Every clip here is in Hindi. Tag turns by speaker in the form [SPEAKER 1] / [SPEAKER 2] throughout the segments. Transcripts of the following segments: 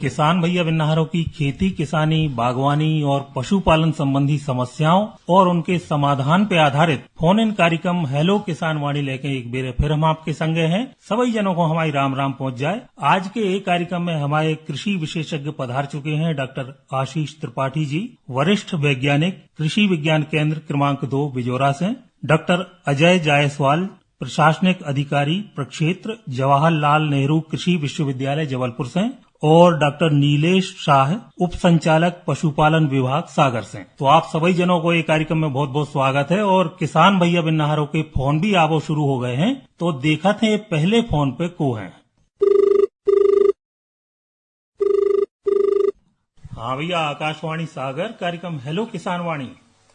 [SPEAKER 1] किसान भैया बिन्नाहरों की खेती किसानी बागवानी और पशुपालन संबंधी समस्याओं और उनके समाधान पे आधारित फोन इन कार्यक्रम हेलो किसान वाणी लेके एक बेर फिर हम आपके संगे हैं। सभी जनों को हमारी राम राम पहुंच जाए। आज के एक कार्यक्रम में हमारे कृषि विशेषज्ञ पधार चुके हैं डॉक्टर आशीष त्रिपाठी जी, वरिष्ठ वैज्ञानिक, कृषि विज्ञान केंद्र क्रमांक 2 बिजोरा से, डॉक्टर अजय जायसवाल, प्रशासनिक अधिकारी प्रक्षेत्र जवाहरलाल नेहरू कृषि विश्वविद्यालय जबलपुर से, और डॉक्टर नीलेश शाह, उप संचालक पशुपालन विभाग सागर से। तो आप सभी जनों को एक कार्यक्रम में बहुत बहुत स्वागत है। और किसान भैया बिन्नाहरों के फोन भी आवो शुरू हो गए हैं, तो देखा थे पहले फोन पे को हैं। हाँ भैया, आकाशवाणी सागर कार्यक्रम हेलो किसान वाणी।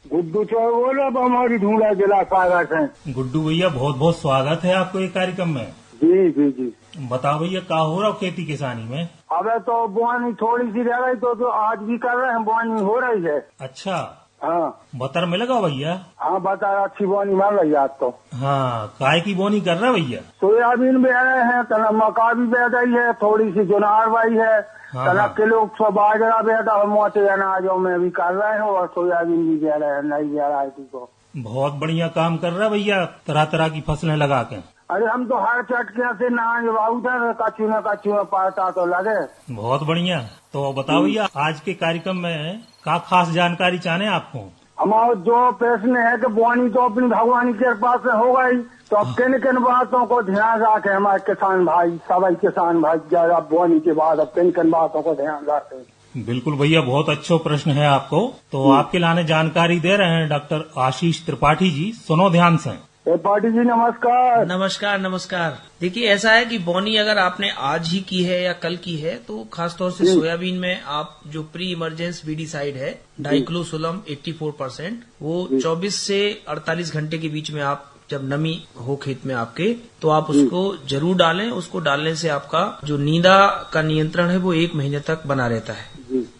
[SPEAKER 2] गुड्डू चौर बोल रहा हमारी ढूंढा जिला सागर से।
[SPEAKER 1] गुड्डू भैया बहुत बहुत स्वागत है आपको एक कार्यक्रम में।
[SPEAKER 2] जी जी जी।
[SPEAKER 1] बताओ भैया क्या हो रहा खेती किसानी में?
[SPEAKER 2] अबे तो बुआनी थोड़ी सी रह गई तो आज भी कर रहे हैं, बुआनी हो रही है।
[SPEAKER 1] अच्छा,
[SPEAKER 2] हाँ
[SPEAKER 1] बतर मिलेगा भैया?
[SPEAKER 2] हाँ बता, अच्छी बोनी मार रही है आज तो।
[SPEAKER 1] हाँ, काय की बोनी कर रहे भैया?
[SPEAKER 2] सोयाबीन बह रहे हैं, तना मका भी बह गई है, थोड़ी सी जुनार बाई है, तना किलो बाजरा बेटा मोटे अनाजों में भी कर रहे हैं और सोयाबीन भी बह रहे हैं नई वैरायटी को।
[SPEAKER 1] बहुत बढ़िया काम कर रहा है भैया, तरह तरह की फसलें लगा के।
[SPEAKER 2] अरे हम तो हर चटके से नाज उधर कच्चू में पाता तो लगे।
[SPEAKER 1] बहुत बढ़िया। तो बताओ भैया, आज के कार्यक्रम में क्या खास जानकारी चाहने आपको?
[SPEAKER 2] हमारा जो प्रश्न है कि बुआनी तो अपनी भगवान के पास से हो गई, तो अब किन किन बातों को ध्यान रखे हमारे किसान भाई, सभी किसान भाई ज्यादा बुआनी के बाद अब किन किन बातों को ध्यान रखे?
[SPEAKER 1] बिल्कुल भैया, बहुत अच्छा प्रश्न है आपको। तो आपके लाने जानकारी दे रहे हैं डॉक्टर आशीष त्रिपाठी जी, सुनो ध्यान से।
[SPEAKER 2] त्रिपाठी जी नमस्कार।
[SPEAKER 3] नमस्कार नमस्कार। देखिए ऐसा है कि बोनी अगर आपने आज ही की है या कल की है तो खासतौर से सोयाबीन में आप जो प्री इमरजेंस वीडीसाइड है डाइक्लोसोलम 84%, वो 24 से 48 घंटे के बीच में आप जब नमी हो खेत में आपके, तो आप उसको जरूर डालें। उसको डालने से आपका जो नींदा का नियंत्रण है वो 1 महीने तक बना रहता है।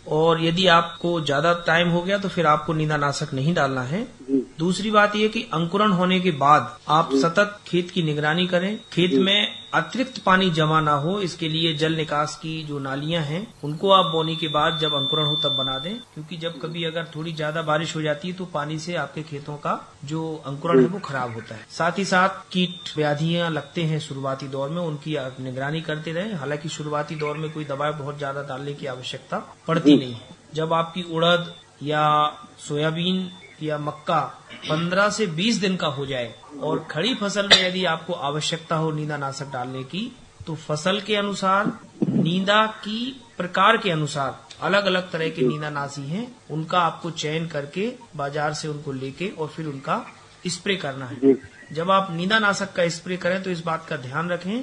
[SPEAKER 3] और यदि आपको ज्यादा टाइम हो गया तो फिर आपको नींदानाशक नहीं डालना है। दूसरी बात यह कि अंकुरण होने के बाद आप सतत खेत की निगरानी करें, खेत में अतिरिक्त पानी जमा ना हो, इसके लिए जल निकास की जो नालियां हैं उनको आप बोनी के बाद जब अंकुरण हो तब बना दें, क्योंकि जब कभी अगर थोड़ी ज्यादा बारिश हो जाती है तो पानी से आपके खेतों का जो अंकुरण है वो खराब होता है। साथ ही साथ कीट व्याधियां लगते हैं शुरुआती दौर में, उनकी आप निगरानी करते रहें। हालांकि शुरुआती दौर में कोई दवाई बहुत ज्यादा डालने की आवश्यकता पड़ती नहीं है। जब आपकी उड़द या सोयाबीन या मक्का 15 से 20 दिन का हो जाए और खड़ी फसल में यदि आपको आवश्यकता हो नींदानाशक डालने की, तो फसल के अनुसार, नींदा की प्रकार के अनुसार अलग अलग तरह के नींदानाशी हैं, उनका आपको चयन करके बाजार से उनको लेके और फिर उनका स्प्रे करना है। जब आप नींदानाशक का स्प्रे करें तो इस बात का ध्यान रखें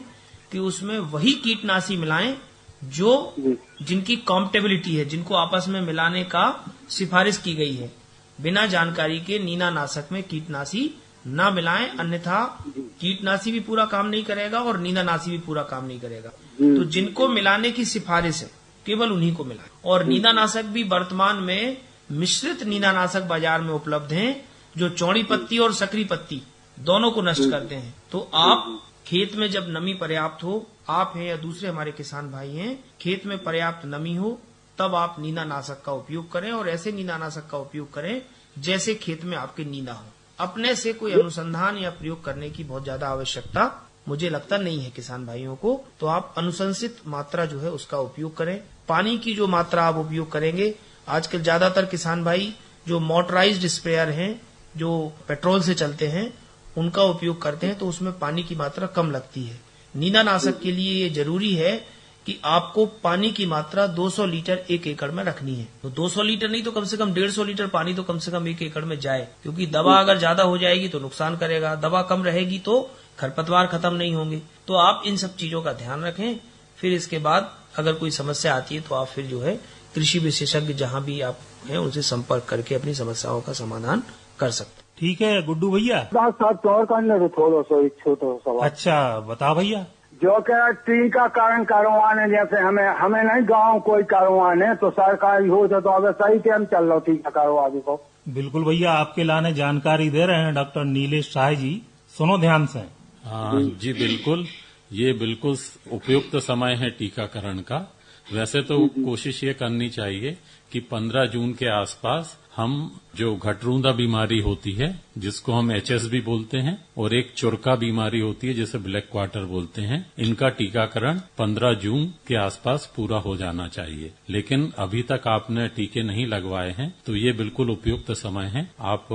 [SPEAKER 3] कि उसमें वही कीटनाशी मिलाएं जो जिनकी कॉम्पेटेबिलिटी है, जिनको आपस में मिलाने का सिफारिश की गई है। बिना जानकारी के नींदानाशक में कीटनाशी न मिलाएं, अन्यथा कीटनाशी भी पूरा काम नहीं करेगा और नींदानाशी भी पूरा काम नहीं करेगा। तो जिनको मिलाने की सिफारिश है केवल उन्हीं को मिलाएं। और नींदानाशक भी वर्तमान में मिश्रित नींदानाशक बाजार में उपलब्ध हैं जो चौड़ी पत्ती और सकरी पत्ती दोनों को नष्ट करते हैं। तो आप खेत में जब नमी पर्याप्त हो, आप हैं या दूसरे हमारे किसान भाई हैं, खेत में पर्याप्त नमी हो तब आप नींदानाशक का उपयोग करें, और ऐसे नींदानाशक का उपयोग करें जैसे खेत में आपके नींदा हो। अपने से कोई अनुसंधान या प्रयोग करने की बहुत ज्यादा आवश्यकता मुझे लगता नहीं है किसान भाइयों को। तो आप अनुशंसित मात्रा जो है उसका उपयोग करें। पानी की जो मात्रा आप उपयोग करेंगे, आजकल ज्यादातर किसान भाई जो मोटराइज्ड स्प्रेयर हैं जो पेट्रोल से चलते हैं उनका उपयोग करते हैं, तो उसमें पानी की मात्रा कम लगती है। नींदानाशक के लिए ये जरूरी है कि आपको पानी की मात्रा 200 लीटर 1 एकड़ में रखनी है। तो 200 लीटर नहीं तो कम से कम 150 लीटर पानी तो कम से कम 1 एकड़ में जाए, क्योंकि दवा अगर ज्यादा हो जाएगी तो नुकसान करेगा, दवा कम रहेगी तो खरपतवार खत्म नहीं होंगे। तो आप इन सब चीजों का ध्यान रखें। फिर इसके बाद अगर कोई समस्या आती है तो आप फिर जो है कृषि विशेषज्ञ जहां भी आप हैं उनसे संपर्क करके अपनी समस्याओं का समाधान कर सकते।
[SPEAKER 1] ठीक है गुड्डू भैया।
[SPEAKER 2] साथ और करने तो थोड़ा सा एक छोटा सवाल।
[SPEAKER 1] अच्छा बता भैया।
[SPEAKER 2] जो कह टीकाकरण करवाने, जैसे हमें नहीं गांव कोई करवाने, तो सरकारी हो तो अब सही टाइम चल रहा टीका करवाने को।
[SPEAKER 1] बिल्कुल भैया, आपके लाने जानकारी दे रहे हैं डॉक्टर नीलेश शाह जी, सुनो ध्यान से।
[SPEAKER 4] हाँ जी बिल्कुल, ये बिल्कुल उपयुक्त समय है टीकाकरण का। वैसे तो कोशिश ये करनी चाहिए कि 15 जून के आसपास हम जो घटरूंदा बीमारी होती है जिसको हम एचएस भी बोलते हैं और एक चुरका बीमारी होती है जिसे ब्लैक क्वार्टर बोलते हैं, इनका टीकाकरण 15 जून के आसपास पूरा हो जाना चाहिए। लेकिन अभी तक आपने टीके नहीं लगवाए हैं तो ये बिल्कुल उपयुक्त समय है। आप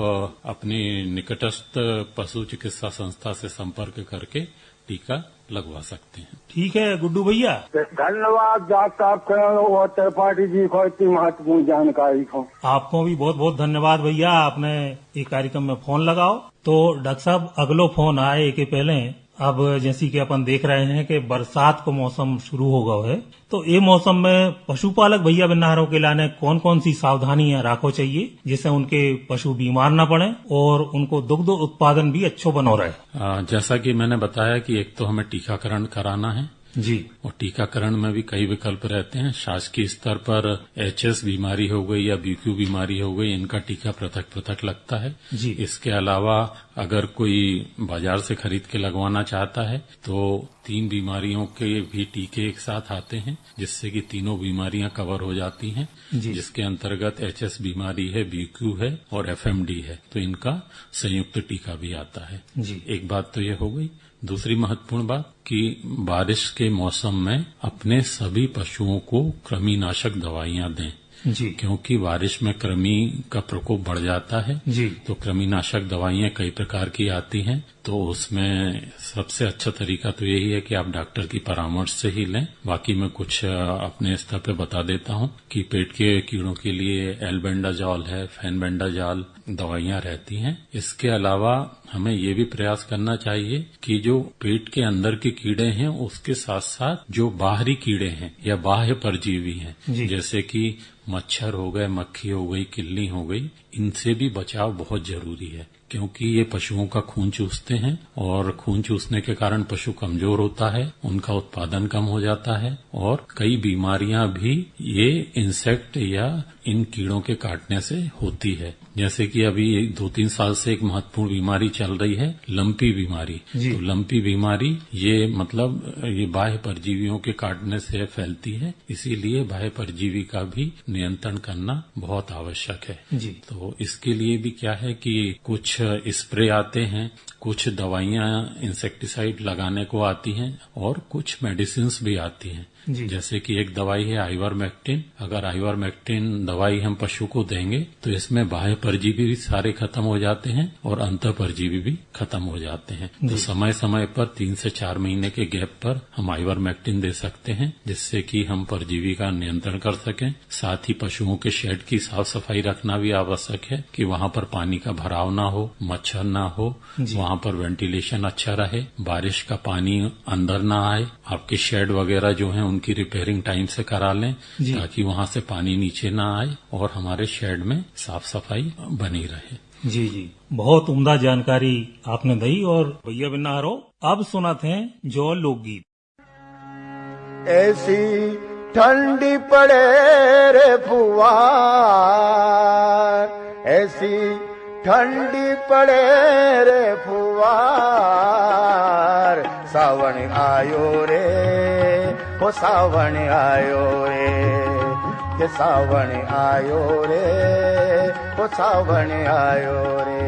[SPEAKER 4] अपनी निकटस्थ पशु चिकित्सा संस्था से संपर्क करके टीका लगवा सकते हैं।
[SPEAKER 1] ठीक है गुड्डू भैया,
[SPEAKER 2] धन्यवाद डॉक्टर और त्रिपाठी जी को इतनी महत्वपूर्ण जानकारी को।
[SPEAKER 1] आपको भी बहुत बहुत धन्यवाद भैया, आपने ये कार्यक्रम में फोन लगाओ। तो डॉक्टर साहब अगलो फोन आए के पहले अब जैसी कि अपन देख रहे हैं कि बरसात को मौसम शुरू हो गया है, तो ये मौसम में पशुपालक भैया बिन्नारों के लाने कौन कौन सी सावधानियां राखो चाहिए जिससे उनके पशु बीमार न पड़े और उनको दुग्ध उत्पादन भी अच्छो बनो रहे।
[SPEAKER 4] जैसा कि मैंने बताया कि एक तो हमें टीकाकरण कराना है
[SPEAKER 1] जी, और
[SPEAKER 4] टीकाकरण में भी कई विकल्प रहते हैं। शासकीय स्तर पर एचएस बीमारी हो गई या बीक्यू बीमारी हो गई, इनका टीका पृथक पृथक लगता है
[SPEAKER 1] जी।
[SPEAKER 4] इसके अलावा अगर कोई बाजार से खरीद के लगवाना चाहता है तो 3 बीमारियों के भी टीके एक साथ आते हैं जिससे कि तीनों बीमारियां कवर हो जाती हैं, जिसके अंतर्गत एचएस बीमारी है, बीक्यू है और एफएमडी है, तो इनका संयुक्त टीका भी आता है
[SPEAKER 1] जी।
[SPEAKER 4] एक बात तो ये हो गई। दूसरी महत्वपूर्ण बात कि बारिश के मौसम में अपने सभी पशुओं को कृमिनाशक दवाइयां दें
[SPEAKER 1] जी,
[SPEAKER 4] क्योंकि बारिश में कृमि का प्रकोप बढ़ जाता है
[SPEAKER 1] जी।
[SPEAKER 4] तो कृमिनाशक दवाइयां कई प्रकार की आती हैं, तो उसमें सबसे अच्छा तरीका तो यही है कि आप डॉक्टर की परामर्श से ही लें। बाकी मैं कुछ अपने स्तर पे बता देता हूं कि पेट के कीड़ों के लिए एल्बेंडाजॉल है, फेनबेंडाजॉल दवाइयां रहती हैं। इसके अलावा हमें ये भी प्रयास करना चाहिए कि जो पेट के अंदर के कीड़े हैं उसके साथ साथ जो बाहरी कीड़े हैं या बाह्य परजीवी हैं जैसे कि मच्छर हो गए, मक्खी हो गई, किल्ली हो गई, इनसे भी बचाव बहुत जरूरी है क्योंकि ये पशुओं का खून चूसते हैं और खून चूसने के कारण पशु कमजोर होता है, उनका उत्पादन कम हो जाता है और कई बीमारियां भी ये इंसेक्ट या इन कीड़ों के काटने से होती है। जैसे कि अभी 2-3 साल से एक महत्वपूर्ण बीमारी चल रही है लंपी बीमारी। तो लंपी बीमारी ये मतलब ये बाह्य परजीवियों के काटने से फैलती है, इसीलिए बाह्य परजीवी का भी नियंत्रण करना बहुत आवश्यक है
[SPEAKER 1] जी।
[SPEAKER 4] तो इसके लिए भी क्या है कि कुछ स्प्रे आते हैं, कुछ दवाइयां इंसेक्टिसाइड लगाने को आती हैं और कुछ मेडिसिन्स भी आती हैं। जैसे कि एक दवाई है आइवरमेक्टिन। अगर आइवरमेक्टिन दवाई हम पशु को देंगे तो इसमें बाह्य परजीवी भी सारे खत्म हो जाते हैं और अंतः परजीवी भी खत्म हो जाते हैं। तो समय समय पर 3 से 4 महीने के गैप पर हम आइवरमेक्टिन दे सकते हैं जिससे कि हम परजीवी का नियंत्रण कर सकें। साथ ही पशुओं के शेड की साफ सफाई रखना भी आवश्यक है कि वहां पर पानी का भराव ना हो, मच्छर ना हो, वहां पर वेंटिलेशन अच्छा रहे, बारिश का पानी अंदर ना आए। आपके शेड वगैरह जो हैं उनकी रिपेयरिंग टाइम से करा लें ताकि वहां से पानी नीचे ना आए और हमारे शेड में साफ सफाई बनी रहे।
[SPEAKER 1] जी जी, बहुत उम्दा जानकारी आपने दी। और भैया बिन्नारो अब सुनाते हैं जो लोकगीत।
[SPEAKER 5] ऐसी ठंडी पड़े रे फुआर, ऐसी ठंडी पड़े रे फुआर, सावन आयो रे, ओ सावन आयो रे, के सावन आयो रे, ओ सावन आयो रे।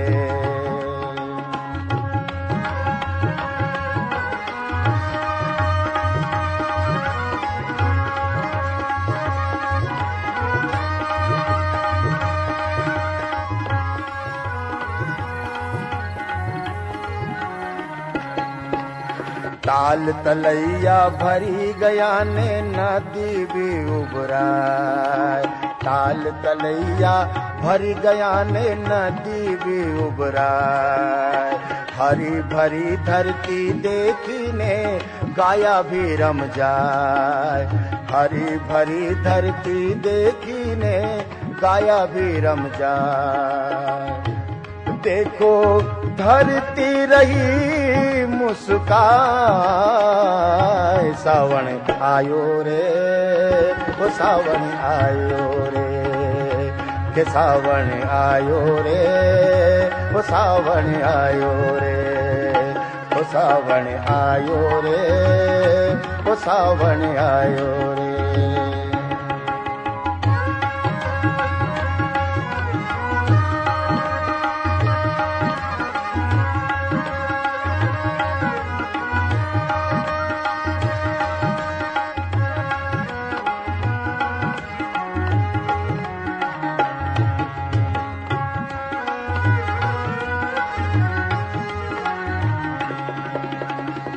[SPEAKER 5] ताल तलैया भरी गया ने नदी भी उबराए, ताल तलैया भरी गया ने नदी भी उबराए। हरी भरी धरती देखने गाया भी रम जाए, हरी भरी धरती देखने गाया भी रम जाए। देखो धरती रही मुस्काए, सावन आयो रे, ओ सावन आयो रे, के सावन आयो रे, ओ सावन आयो रे, ओ सावण आयो रे, ओ सावण आयो रे।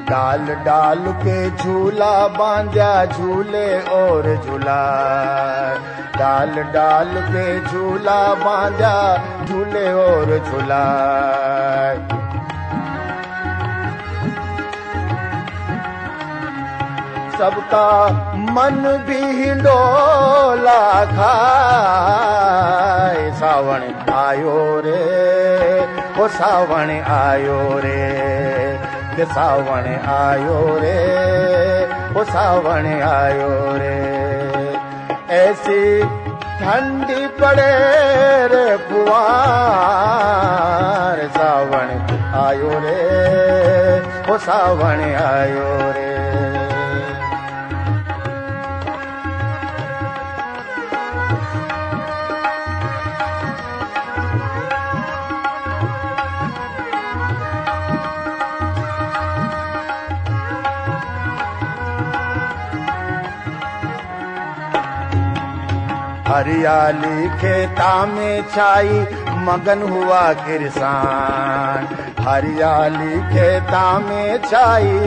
[SPEAKER 5] डाल डाल पे झूला बांधा झूले और झूलाए, डाल डाल पे झूला बांधा झूले और झूलाए। सबका मन भी हिंडोला खाए, सावण आयो रे, ओ सावण आयो रे, के सावण आयो रे, ओ सावण आयो रे। ऐसी ठंडी पड़े रे पुआर, सावण आयो रे, ओ सावण आयो रे। हरियाली खेता में छाई मगन हुआ किसान, हरियाली खेता में छाई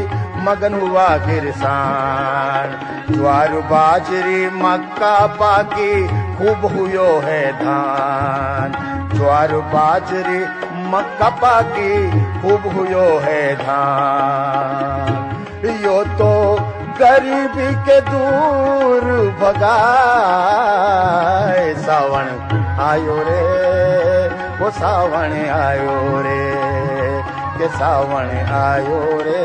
[SPEAKER 5] मगन हुआ किसान। ज्वार बाजरी मक्का पाकी खूब हुयो है धान, ज्वार बाजरी मक्का पाकी खूब हुयो है धान। यो तो गरीबी के दूर भगाए, सावण आयो रे, वो सावण आयो रे, के सावण आयो रे,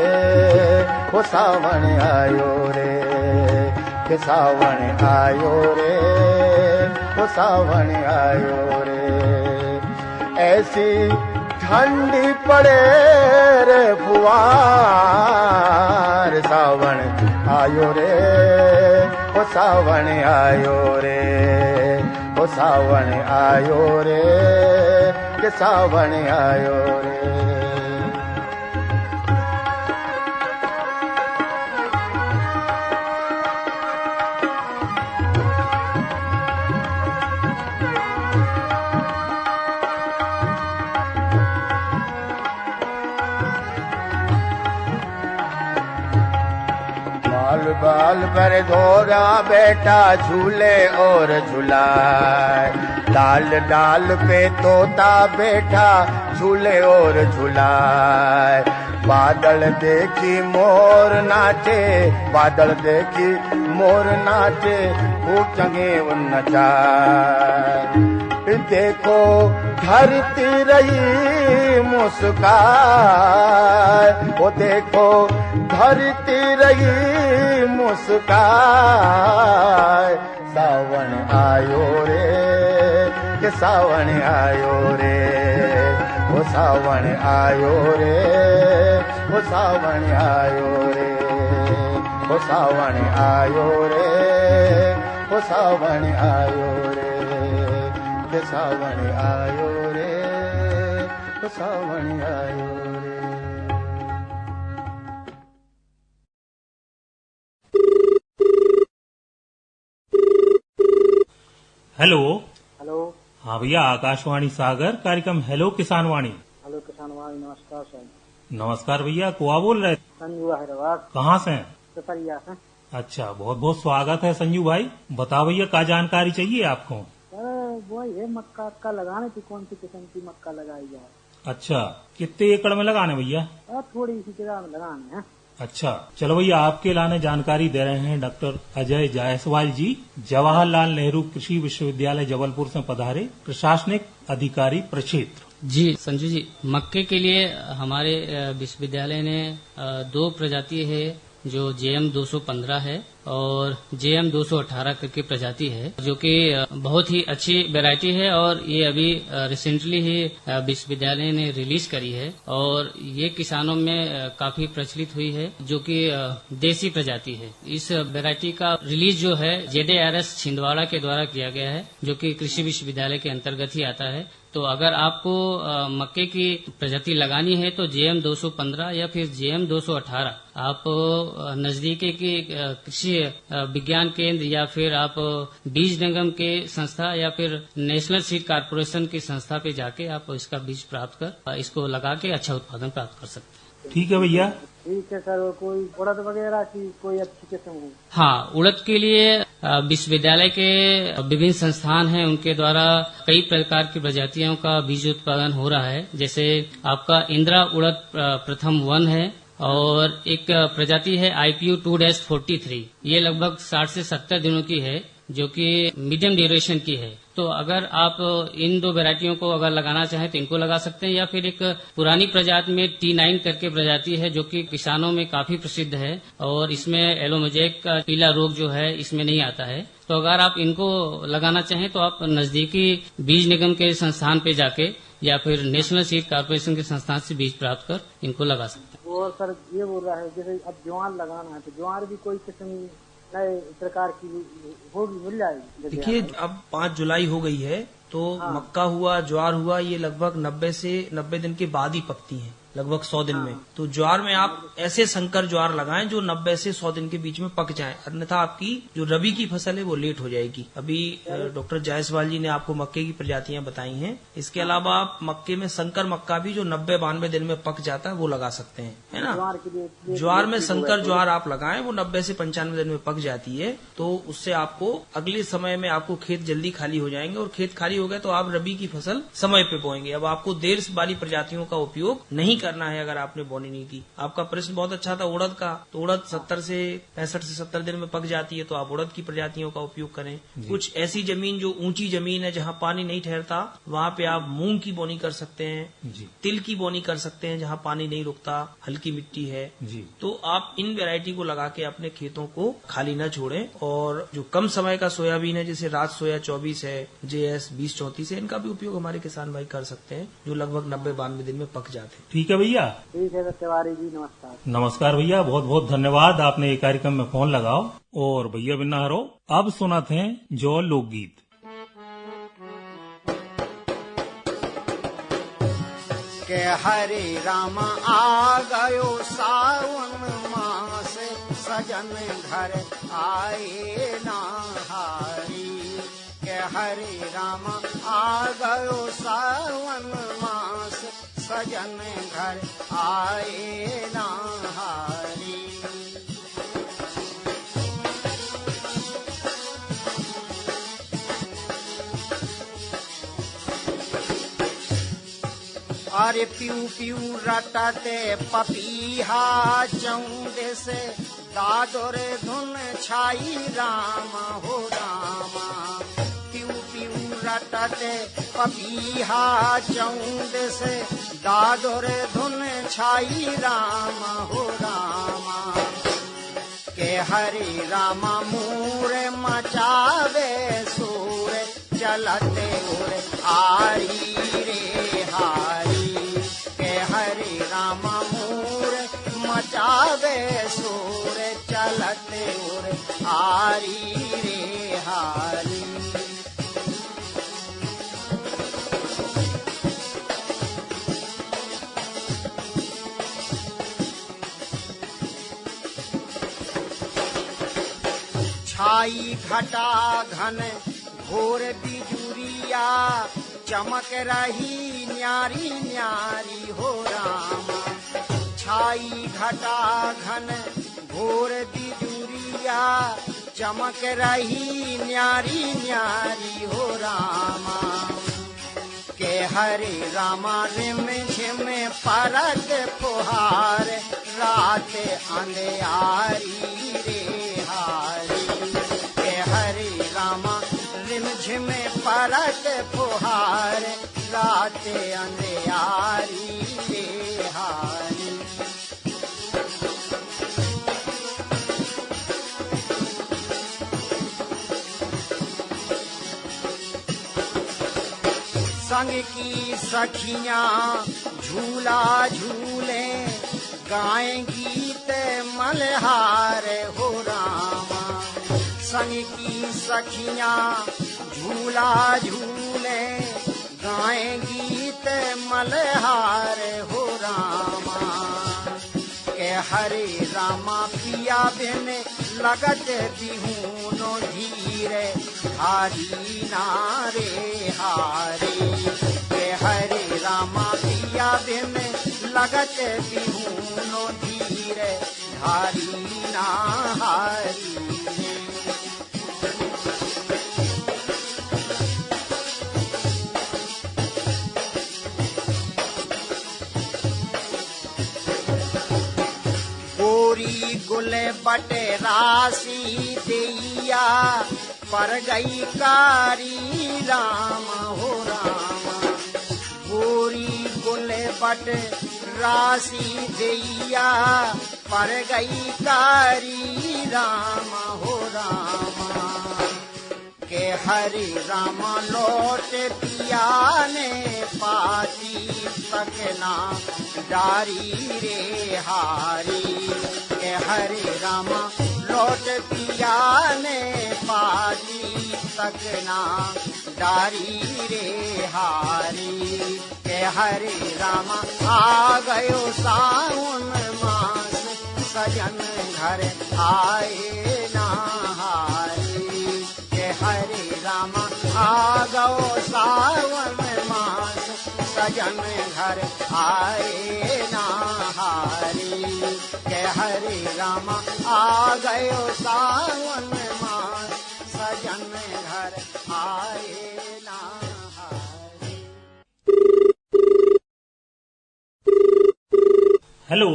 [SPEAKER 5] वो सावण आयो रे, के सावण आयो रे, वो सावण आयो रे। ऐसी ठंडी पड़े रे फुआर, सावण आयो रे, ओ सावण आयो रे, ओ सावण आयो रे, के सावण आयो रे। बाल पर घोड़ा बेटा झूले और झूलाए, डाल डाल पे तोता बैठा झूले और झूलाए। बादल देखी मोर नाचे, बादल देखी मोर नाचे, खूब चंगे नचाए। देखो धरती रही मुस्काए, वो देखो धरती रही मुस्काए। सावन आयो रे, के सावन आयो रे, वो सावन आयो रे, वो सावन आयो रे, वो सावन आयो रे, वो सावन आयो रे, के सावन आयो रे, वो सावन आयो रे।
[SPEAKER 1] Hello
[SPEAKER 2] hello.
[SPEAKER 1] हाँ भैया, आकाशवाणी सागर, कार्यक्रम हेलो किसान वाणी।
[SPEAKER 2] हेलो किसान वाणी, नमस्कार सर।
[SPEAKER 1] नमस्कार भैया, कुआ बोल रहे?
[SPEAKER 2] संजू हैदराबाद।
[SPEAKER 1] कहाँ से हैं?
[SPEAKER 2] पिपरिया से।
[SPEAKER 1] अच्छा, बहुत बहुत स्वागत है संजू भाई। बताओ भैया, क्या जानकारी चाहिए आपको?
[SPEAKER 2] वो ये मक्का का लगाने की, कौन सी किस्म की मक्का लगाई जाए?
[SPEAKER 1] अच्छा, कितने एकड़ में लगाने भैया?
[SPEAKER 2] थोड़ी सी जगह में लगाने हैं।
[SPEAKER 1] अच्छा, चलो भैया, आपके लाने जानकारी दे रहे हैं डॉक्टर अजय जायसवाल जी, जवाहरलाल नेहरू कृषि विश्वविद्यालय जबलपुर से पधारे प्रशासनिक अधिकारी प्रक्षेत्र।
[SPEAKER 6] जी संजू जी, मक्के के लिए हमारे विश्वविद्यालय ने 2 प्रजाति है जो JM 215 है और JM 218 करके प्रजाति है, जो कि बहुत ही अच्छी वैरायटी है और ये अभी रिसेंटली ही विश्वविद्यालय ने रिलीज करी है और ये किसानों में काफी प्रचलित हुई है, जो कि देसी प्रजाति है। इस वैरायटी का रिलीज जो है JDRS छिंदवाड़ा के द्वारा किया गया है, जो कि कृषि विश्वविद्यालय के अंतर्गत ही आता है। तो अगर आपको मक्के की प्रजाति लगानी है तो JM 215 या फिर JM 218 आप नजदीकी की कृषि विज्ञान केंद्र या फिर आप बीज निगम के संस्था या फिर नेशनल सीड कारपोरेशन की संस्था पे जाके आप इसका बीज प्राप्त कर इसको लगा के अच्छा उत्पादन प्राप्त कर सकते हैं।
[SPEAKER 1] ठीक है भैया।
[SPEAKER 2] ठीक है सर, कोई उड़द वगैरह की कोई अच्छी किस्म हो?
[SPEAKER 6] हाँ, उड़द के लिए विश्वविद्यालय के विभिन्न संस्थान हैं, उनके द्वारा कई प्रकार की प्रजातियों का बीज उत्पादन हो रहा है। जैसे आपका इंदिरा उड़द प्रथम 1 है और एक प्रजाति है IPU 2-43। ये लगभग 60 से 70 दिनों की है, जो कि मीडियम ड्यूरेशन की है। तो अगर आप इन दो वैरायटियों को अगर लगाना चाहें तो इनको लगा सकते हैं, या फिर एक पुरानी प्रजाति में T9 करके प्रजाति है, जो कि किसानों में काफी प्रसिद्ध है और इसमें एलोमोजेक का पीला रोग जो है इसमें नहीं आता है। तो अगर आप इनको लगाना चाहें तो आप नजदीकी बीज निगम के संस्थान पे जाके या फिर नेशनल सीड कारपोरेशन के संस्थान से बीज प्राप्त कर इनको लगा सकते हैं।
[SPEAKER 2] और सर ये बोल रहा है जैसे अब ज्वार लगाना है तो ज्वार भी कोई किस्म नए प्रकार की होगी, मिल जाएगी?
[SPEAKER 3] देखिए, अब 5 जुलाई हो गई है तो मक्का हुआ, ज्वार हुआ, ये लगभग 90 दिन के बाद ही पकती हैं, लगभग 100 दिन में। तो ज्वार में आप ऐसे संकर ज्वार लगाएं जो 90 से 100 दिन के बीच में पक जाएं, अन्यथा आपकी जो रबी की फसल है वो लेट हो जाएगी। अभी डॉक्टर जायसवाल जी ने आपको मक्के की प्रजातियां बताई हैं। इसके अलावा आप मक्के में संकर मक्का भी जो 90-92 दिन में पक जाता है वो लगा सकते हैं, है ना। ज्वार में संकर ज्वार आप लगाएं, वो 90 से 95 दिन में पक जाती है। तो उससे आपको अगले समय में आपको खेत जल्दी खाली हो जाएंगे और खेत खाली हो गए तो आप रबी की फसल समय पे बोएंगे। अब आपको देर वाली प्रजातियों का उपयोग नहीं करना है अगर आपने बोनी नहीं की। आपका प्रश्न बहुत अच्छा था उड़द का, तो उड़द 65 से 70 दिन में पक जाती है, तो आप उड़द की प्रजातियों का उपयोग करें। कुछ ऐसी जमीन जो ऊंची जमीन है जहां पानी नहीं ठहरता, वहां पे आप मूंग की बोनी कर सकते हैं, तिल की बोनी कर सकते हैं जहां पानी नहीं रुकता, हल्की मिट्टी है। तो आप इन वैरायटी को लगा के अपने खेतों को खाली न छोड़ें। और जो कम समय का सोयाबीन है, जैसे राज सोया 24 है, JS 2034 है, इनका भी उपयोग हमारे किसान भाई कर सकते हैं, जो लगभग 90-92 दिन में पक जाते हैं।
[SPEAKER 1] ठीक है भैया।
[SPEAKER 2] ठीक है तिवारी जी, नमस्कार।
[SPEAKER 1] नमस्कार भैया, बहुत बहुत धन्यवाद, आपने ये कार्यक्रम में फोन लगाओ। और भैया बिना हरो, अब सुनाते हैं जो लोकगीत।
[SPEAKER 5] के हरे राम आ गयो सावन मास, सजन घर आए ना हारी। के हरे राम आ गयो सावन मास, सजन घर आए ना हारी। अरे प्यू प्यू रटते पपीहा चौंदे से, दादोर धुन छाई राम हो रामा। प्यू प्यू रटते पपीहा चौंदे से, दादोर धुन छाई राम हो रामा। के हरे रामा मूरे मचावे सूर, चलते उरे आरी रे हारी। के हरे रामा मूर मचावे सूर, चलते उरे आरी रे हारी। छाई घटा घन घोर बिजुरिया, चमक रही न्यारी न्यारी हो रामा। छाई घटा घन घोर बिजुरिया, चमक रही न्यारी न्यारी हो रामा। के हरे रामा रिम झिम परत फुहार, रात अंधियारी रे हारी। के हरे रामा रिम झिम परत फुहार, रात अंधियारी रे हारी। संग की सखियां झूला झूले, गाएं गीत मल्हार हो रामा। संग की सखियां झूला झूले, गाएं गीत मल्हार हो रामा। के हरे रामा पिया बिन लगत बिहूनो धीरे, हारी नारे हारे। के हरे रामा पिया बिन लगत बिहूनो धीरे, हारी ना हारी। गुले बटे राशि दैया, पर गई कारी राम हो रामा। गोरी गुले बटे राशि दैया, पर गई कारी राम हो रामा। के हरि राम लौट पिया ने पाती, सकना डारी रे हारी। के हरि राम लौट पिया ने पाती, सकना डारी रे हारी। के हरि राम आ गयो सावन मास, सजन घर आए ना हारी। के हरि राम आ गयो सावन मास, सजन घर आए ना हारी। के हरि राम आ गयो सावन मास, सजन घर आए ना हारी।
[SPEAKER 1] हेलो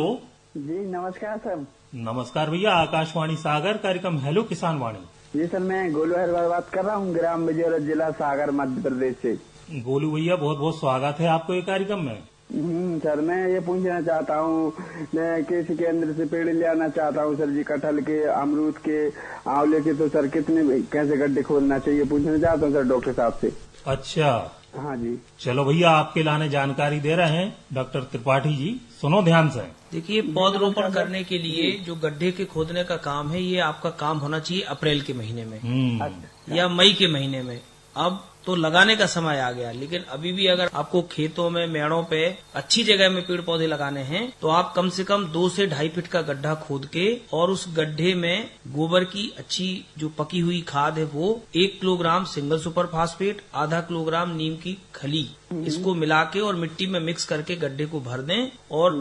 [SPEAKER 2] जी नमस्कार सर।
[SPEAKER 1] नमस्कार भैया, आकाशवाणी सागर कार्यक्रम हेलो किसान वाणी।
[SPEAKER 2] जी सर, मैं गोलू हरवाल बात कर रहा हूँ, ग्राम विजय जिला सागर मध्य प्रदेश से।
[SPEAKER 1] गोलू भैया बहुत बहुत स्वागत है आपको ये कार्यक्रम में।
[SPEAKER 2] सर मैं ये पूछना चाहता हूँ, मैं कृषि केंद्र से पेड़ ले आना चाहता हूँ सर जी, कटहल के, अमरूद के, आंवले के। तो सर कितने कैसे गड्ढे खोदना चाहिए पूछना चाहता हूँ सर डॉक्टर साहब से।
[SPEAKER 1] अच्छा
[SPEAKER 2] हाँ जी।
[SPEAKER 1] चलो भैया, आपके लाने जानकारी दे रहे हैं डॉक्टर त्रिपाठी जी, सुनो ध्यान से।
[SPEAKER 3] देखिए, पौधरोपण करने के लिए जो गड्ढे के खोदने का काम है, ये आपका काम होना चाहिए अप्रैल के महीने में या मई के महीने में। अब तो लगाने का समय आ गया, लेकिन अभी भी अगर आपको खेतों में, मेड़ों पे अच्छी जगह में पेड़ पौधे लगाने हैं, तो आप कम से कम 2 से 2.5 फीट का गड्ढा खोद के, और उस गड्ढे में गोबर की अच्छी जो पकी हुई खाद है वो 1 किलोग्राम सिंगल सुपर फास्फेट, आधा किलोग्राम नीम की खली, इसको मिला के और मिट्टी में मिक्स करके गड्ढे को भर दें। और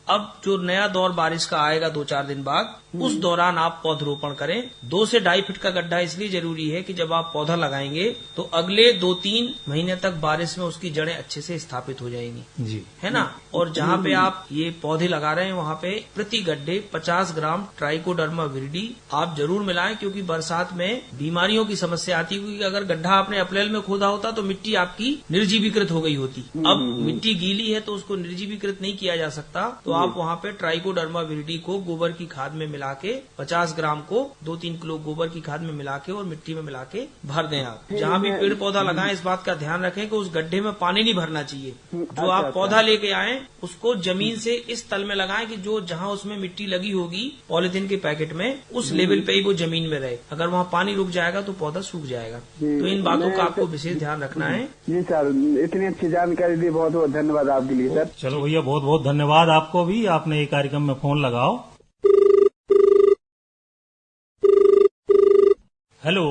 [SPEAKER 3] अब जो नया दौर बारिश का आएगा 2-4 दिन बाद, उस दौरान आप पौधरोपण करें। 2 से 2.5 फीट का गड्ढा इसलिए जरूरी है कि जब आप पौधा लगाएंगे तो अगले 2-3 महीने तक बारिश में उसकी जड़ें अच्छे से स्थापित हो जाएंगी
[SPEAKER 1] जी,
[SPEAKER 3] है ना। और जहाँ पे आप ये पौधे लगा रहे हैं वहाँ पे प्रति गड्ढे 50 ग्राम ट्राइकोडर्मा विरिडी आप जरूर मिलाएं, क्योंकि बरसात में बीमारियों की समस्या आती है। क्योंकि अगर गड्ढा आपने अप्रैल में खोदा होता तो मिट्टी आपकी निर्जीवीकृत हो गई होती। अब मिट्टी गीली है तो उसको निर्जीवीकृत नहीं किया जा सकता, तो आप वहाँ पे ट्राइकोडर्मा विरिडी को गोबर की खाद में मिला के 50 ग्राम को 2-3 किलो गोबर की खाद में मिला के और मिट्टी में मिला के भर दें। आप जहाँ भी पेड़ पौधा लगाएं, इस बात का ध्यान रखें कि उस गड्ढे में पानी नहीं भरना चाहिए। जो आप पौधा लेके आए उसको जमीन से इस तल में लगाएं कि जो जहाँ उसमें मिट्टी लगी होगी पॉलिथीन के पैकेट में, उस लेवल पे ही वो जमीन में रहे। अगर वहाँ पानी रुक जाएगा तो पौधा सूख जाएगा। तो इन बातों का आपको विशेष ध्यान रखना है।
[SPEAKER 2] जी सर, इतनी अच्छी जानकारी दी, बहुत बहुत धन्यवाद आपके लिए सर।
[SPEAKER 1] चलो भैया, बहुत बहुत धन्यवाद आपको भी, आपने ये कार्यक्रम में फोन लगाओ। हेलो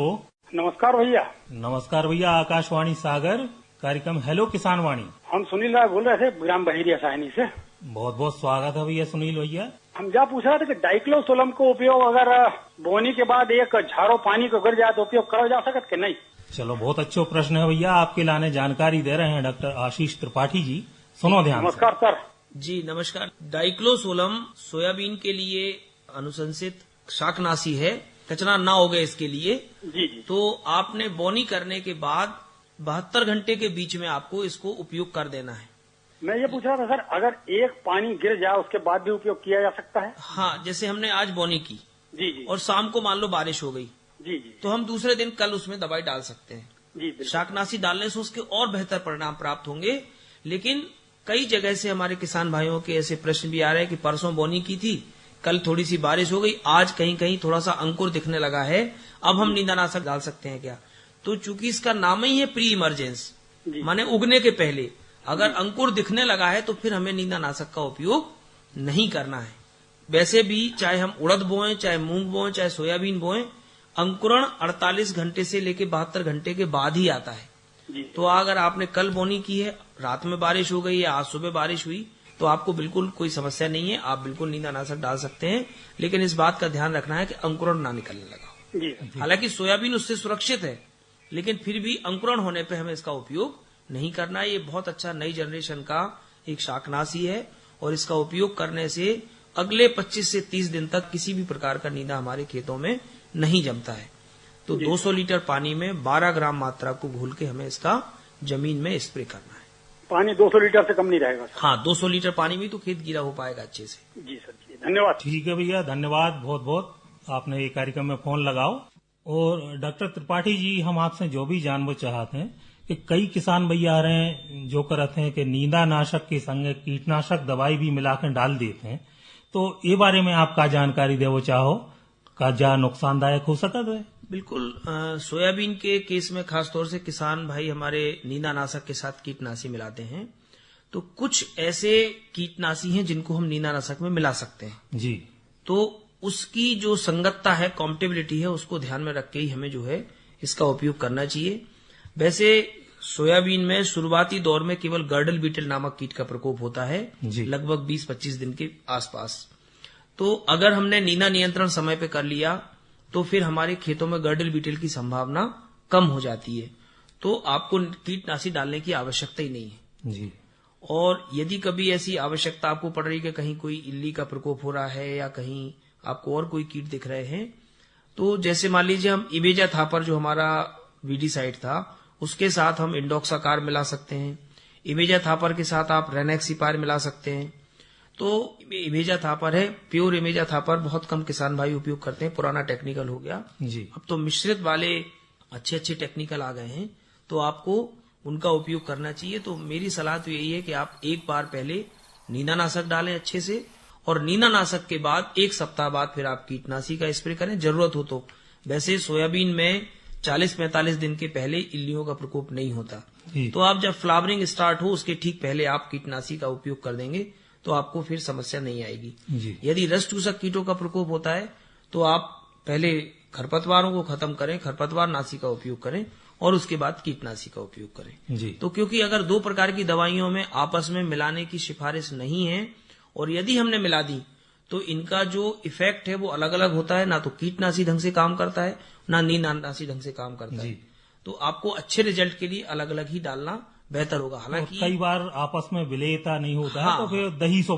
[SPEAKER 7] नमस्कार भैया।
[SPEAKER 1] नमस्कार भैया, आकाशवाणी सागर कार्यक्रम हेलो किसान वाणी।
[SPEAKER 7] हम सुनील राय बोल रहे थे, ग्राम बहेरिया साहनी से।
[SPEAKER 1] बहुत बहुत स्वागत है भैया सुनील भैया।
[SPEAKER 7] हम क्या पूछ रहे थे कि डाइक्लोसोलम को उपयोग अगर बोनी के बाद एक झाड़ो पानी को गिर जाए तो उपयोग करा जा सकता कि नहीं?
[SPEAKER 1] चलो, बहुत अच्छा प्रश्न है भैया, आपके लाने जानकारी दे रहे हैं डॉक्टर आशीष त्रिपाठी जी, सुनो ध्यान।
[SPEAKER 7] नमस्कार सर।
[SPEAKER 3] जी नमस्कार। डाइक्लोसोलम सोयाबीन के लिए अनुशंसित शाकनाशी है, कचरा ना हो गए इसके लिए।
[SPEAKER 7] जी जी।
[SPEAKER 3] तो आपने बोनी करने के बाद 72 घंटे के बीच में आपको इसको उपयोग कर देना है।
[SPEAKER 7] मैं ये पूछ रहा था सर, अगर एक पानी गिर जाए उसके बाद भी उपयोग किया जा सकता है?
[SPEAKER 3] हाँ, जैसे हमने आज बोनी की
[SPEAKER 7] जी जी,
[SPEAKER 3] और शाम को मान लो बारिश हो गई,
[SPEAKER 7] जी जी,
[SPEAKER 3] तो हम दूसरे दिन कल उसमें दवाई डाल सकते हैं।
[SPEAKER 7] जी बिल्कुल।
[SPEAKER 3] शाकनाशी डालने से उसके और बेहतर परिणाम प्राप्त होंगे। लेकिन कई जगह से हमारे किसान भाइयों के ऐसे प्रश्न भी आ रहे हैं कि परसों बोनी की थी, कल थोड़ी सी बारिश हो गई, आज कहीं कहीं थोड़ा सा अंकुर दिखने लगा है, अब हम नींदानाशक डाल सकते हैं क्या? तो चूंकि इसका नाम ही है प्री इमरजेंस, माने उगने के पहले, अगर अंकुर दिखने लगा है तो फिर हमें नींदानाशक का उपयोग नहीं करना है। वैसे भी चाहे हम उड़द बोएं, चाहे मूंग बोएं, चाहे सोयाबीन बोएं, अंकुरण 48 घंटे से लेकर 72 घंटे के बाद ही आता है। तो अगर आपने कल बोनी की है, रात में बारिश हो गई या आज सुबह बारिश हुई, तो आपको बिल्कुल कोई समस्या नहीं है, आप बिल्कुल नींदानाशक डाल सकते हैं। लेकिन इस बात का ध्यान रखना है कि अंकुरण ना निकलने लगा। हालांकि सोयाबीन उससे सुरक्षित है, लेकिन फिर भी अंकुरण होने पे हमें इसका उपयोग नहीं करना है। ये बहुत अच्छा नई जनरेशन का एक शाकनाशी है और इसका उपयोग करने से अगले 25 से 30 दिन तक किसी भी प्रकार का नींदा हमारे खेतों में नहीं जमता है। तो 200 लीटर पानी में 12 ग्राम मात्रा को घोल के हमें इसका जमीन में स्प्रे करना है।
[SPEAKER 7] पानी 200 लीटर से कम नहीं रहेगा सर?
[SPEAKER 3] हाँ, 200 लीटर पानी में तो खेत गीला हो पाएगा अच्छे से।
[SPEAKER 7] जी सर, जी धन्यवाद।
[SPEAKER 1] ठीक है भैया, धन्यवाद बहुत बहुत, आपने ये कार्यक्रम में फोन लगाओ। और डॉक्टर त्रिपाठी जी, हम आपसे जो भी जानना चाहते हैं कि कई किसान भैया आ रहे हैं जो करते हैं कि नींदानाशक के संग कीटनाशक दवाई भी मिलाकर डाल देते हैं, तो ये बारे में आप का जानकारी देवो चाहो, का जा नुकसानदायक हो सकता है?
[SPEAKER 3] बिल्कुल। सोयाबीन के केस में खासतौर से किसान भाई हमारे नींदानाशक के साथ कीटनाशी मिलाते हैं, तो कुछ ऐसे कीटनाशी हैं जिनको हम नींदानाशक में मिला सकते हैं
[SPEAKER 1] जी।
[SPEAKER 3] तो उसकी जो संगतता है, कॉम्पेटिबिलिटी है, उसको ध्यान में रख के ही हमें जो है इसका उपयोग करना चाहिए। वैसे सोयाबीन में शुरुआती दौर में केवल गर्डल बीटल नामक कीट का प्रकोप होता है, लगभग 20-25 दिन के आसपास। तो अगर हमने नींदा नियंत्रण समय पे कर लिया तो फिर हमारे खेतों में गर्डल बीटल की संभावना कम हो जाती है, तो आपको कीटनाशी डालने की आवश्यकता ही नहीं है
[SPEAKER 1] जी।
[SPEAKER 3] और यदि कभी ऐसी आवश्यकता आपको पड़ रही कि कहीं कोई इल्ली का प्रकोप हो रहा है या कहीं आपको और कोई कीट दिख रहे हैं, तो जैसे मान लीजिए हम इमेजा थापर जो हमारा वीडीसाइड था उसके साथ हम इंडोक्साकार मिला सकते हैं, इमेजा थापर के साथ आप रेनेक्सिपार मिला सकते हैं। तो इमेजा थापर है, प्योर इमेजा थापर बहुत कम किसान भाई उपयोग करते हैं, पुराना टेक्निकल हो गया
[SPEAKER 1] जी।
[SPEAKER 3] अब तो मिश्रित वाले अच्छे अच्छे टेक्निकल आ गए हैं, तो आपको उनका उपयोग करना चाहिए। तो मेरी सलाह तो यही है कि आप एक बार पहले नींदानाशक डालें अच्छे से, और नींदानाशक के बाद 1 सप्ताह बाद फिर आप कीटनाशी का स्प्रे करें जरूरत हो तो। वैसे सोयाबीन में 40-45 दिन के पहले इल्लियों का प्रकोप नहीं होता, तो आप जब फ्लावरिंग स्टार्ट हो उसके ठीक पहले आप कीटनाशी का उपयोग कर देंगे तो आपको फिर समस्या नहीं आएगी। यदि रस चूसक कीटों का प्रकोप होता है तो आप पहले खरपतवारों को खत्म करें, खरपतवार नाशी का उपयोग करें और उसके बाद कीटनाशी का उपयोग करें जी। तो क्योंकि अगर 2 प्रकार की दवाइयों में आपस में मिलाने की सिफारिश नहीं है और यदि हमने मिला दी तो इनका जो इफेक्ट है वो अलग अलग होता है, ना तो कीटनाशी ढंग से काम करता है ना नींदानाशी ढंग से काम करता है। तो आपको अच्छे रिजल्ट के लिए अलग अलग ही डालना बेहतर होगा। हालांकि
[SPEAKER 1] कई बार आपस में विलेयता नहीं होता है तो फिर दही सा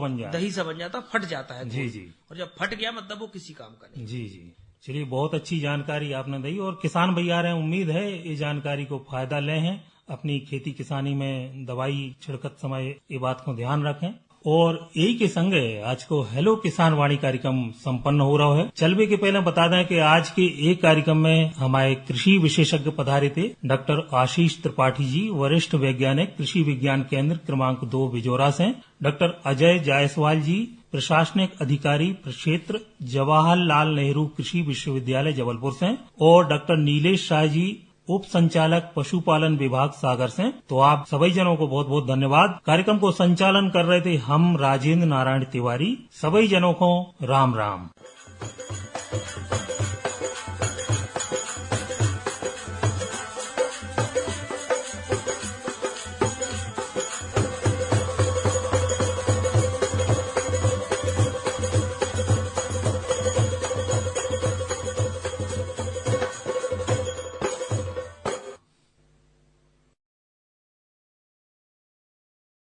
[SPEAKER 1] बन जाता,
[SPEAKER 3] फट जाता है
[SPEAKER 1] जी जी।
[SPEAKER 3] और जब फट गया मतलब वो किसी काम का नहीं।
[SPEAKER 1] जी जी। चलिए, बहुत अच्छी जानकारी आपने दी और किसान भैया रहे, उम्मीद है ये जानकारी को फायदा ले हैं, अपनी खेती किसानी में दवाई छिड़कत समय ये बात को ध्यान रखें। और यही के संगे आज को हेलो किसान वाणी कार्यक्रम संपन्न हो रहा है। चलवे के पहले बता दें कि आज के एक कार्यक्रम में हमारे कृषि विशेषज्ञ पधारे थे डॉक्टर आशीष त्रिपाठी जी, वरिष्ठ वैज्ञानिक, कृषि विज्ञान केंद्र क्रमांक 2 बिजोरा से, डॉक्टर अजय जायसवाल जी, प्रशासनिक अधिकारी प्रक्षेत्र जवाहरलाल नेहरू कृषि विश्वविद्यालय जबलपुर से, और डॉक्टर नीलेश शाह जी, उप संचालक पशुपालन विभाग सागर से। तो आप सभी जनों को बहुत बहुत धन्यवाद। कार्यक्रम को संचालन कर रहे थे हम राजेंद्र नारायण तिवारी। सभी जनों को राम राम।